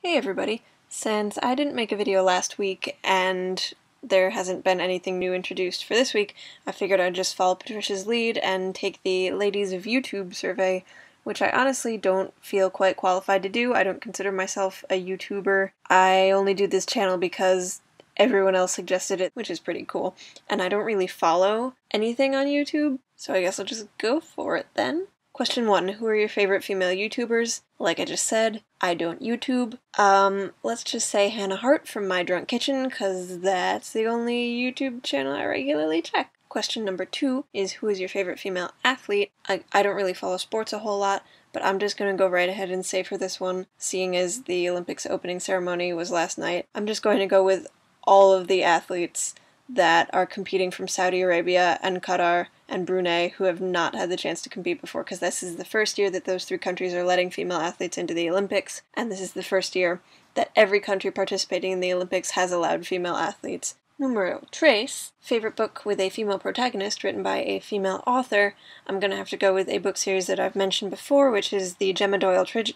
Hey everybody! Since I didn't make a video last week and there hasn't been anything new introduced for this week, I figured I'd just follow Patricia's lead and take the Ladies of YouTube survey, which I honestly don't feel quite qualified to do. I don't consider myself a YouTuber. I only do this channel because everyone else suggested it, which is pretty cool. And I don't really follow anything on YouTube, so I guess I'll just go for it then. Question 1. Who are your favorite female YouTubers? Like I just said, I don't YouTube. Let's just say Hannah Hart from My Drunk Kitchen, because that's the only YouTube channel I regularly check. Question number 2 is who is your favorite female athlete? I don't really follow sports a whole lot, but I'm just going to go right ahead and say for this one, seeing as the Olympics opening ceremony was last night, I'm just going to go with all of the athletes that are competing from Saudi Arabia and Qatar and Brunei who have not had the chance to compete before, because this is the first year that those three countries are letting female athletes into the Olympics, and this is the first year that every country participating in the Olympics has allowed female athletes. Numero 3. Favorite book with a female protagonist written by a female author. I'm gonna have to go with a book series that I've mentioned before, which is the Gemma Doyle trilogy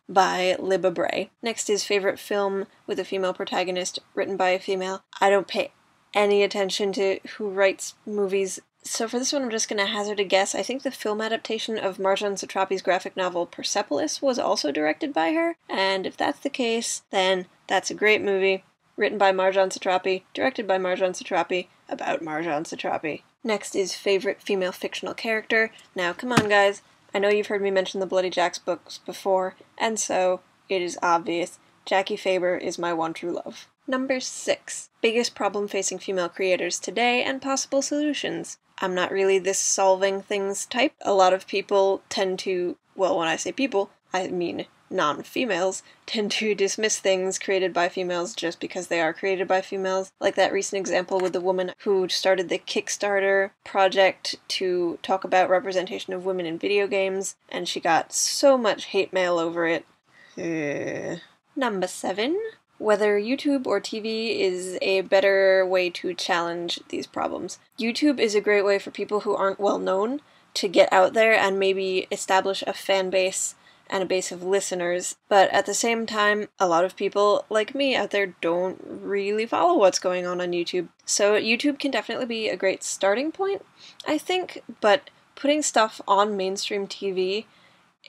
by Libba Bray. Next is favorite film with a female protagonist written by a female. I don't pay any attention to who writes movies, so for this one I'm just gonna hazard a guess. I think the film adaptation of Marjane Satrapi's graphic novel Persepolis was also directed by her, and if that's the case, then that's a great movie, written by Marjane Satrapi, directed by Marjane Satrapi, about Marjane Satrapi. Next is favorite female fictional character. Now come on guys, I know you've heard me mention the Bloody Jacks books before, and so it is obvious. Jackie Faber is my one true love. Number 6. Biggest problem facing female creators today and possible solutions. I'm not really this solving things type. A lot of people tend to, well, when I say people, I mean non-females, tend to dismiss things created by females just because they are created by females. Like that recent example with the woman who started the Kickstarter project to talk about representation of women in video games, and she got so much hate mail over it. Number 7. Whether YouTube or TV is a better way to challenge these problems. YouTube is a great way for people who aren't well known to get out there and maybe establish a fan base and a base of listeners, but at the same time, a lot of people like me out there don't really follow what's going on YouTube. So YouTube can definitely be a great starting point, I think, but putting stuff on mainstream TV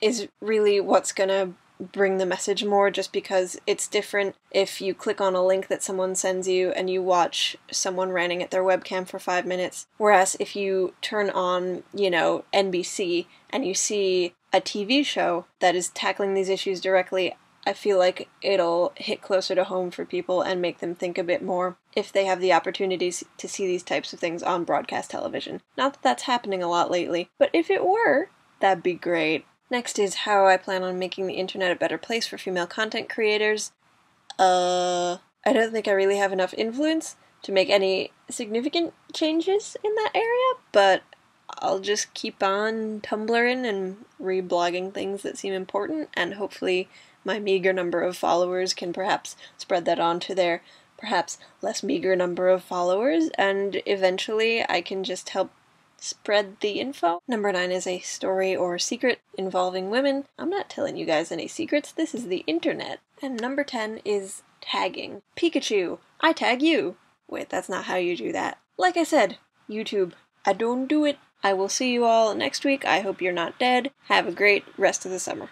is really what's gonna bring the message more, just because it's different if you click on a link that someone sends you and you watch someone ranting at their webcam for 5 minutes, whereas if you turn on, NBC and you see a TV show that is tackling these issues directly, I feel like it'll hit closer to home for people and make them think a bit more if they have the opportunities to see these types of things on broadcast television. Not that that's happening a lot lately, but if it were, that'd be great. Next is how I plan on making the internet a better place for female content creators. I don't think I really have enough influence to make any significant changes in that area, but I'll just keep on Tumblring and reblogging things that seem important, and hopefully my meager number of followers can perhaps spread that on to their perhaps less meager number of followers, and eventually I can just help spread the info. Number 9 is a story or secret involving women. I'm not telling you guys any secrets, this is the internet. And number 10 is tagging. Pikachu, I tag you. Wait, that's not how you do that. Like I said, YouTube, I don't do it. I will see you all next week. I hope you're not dead. Have a great rest of the summer.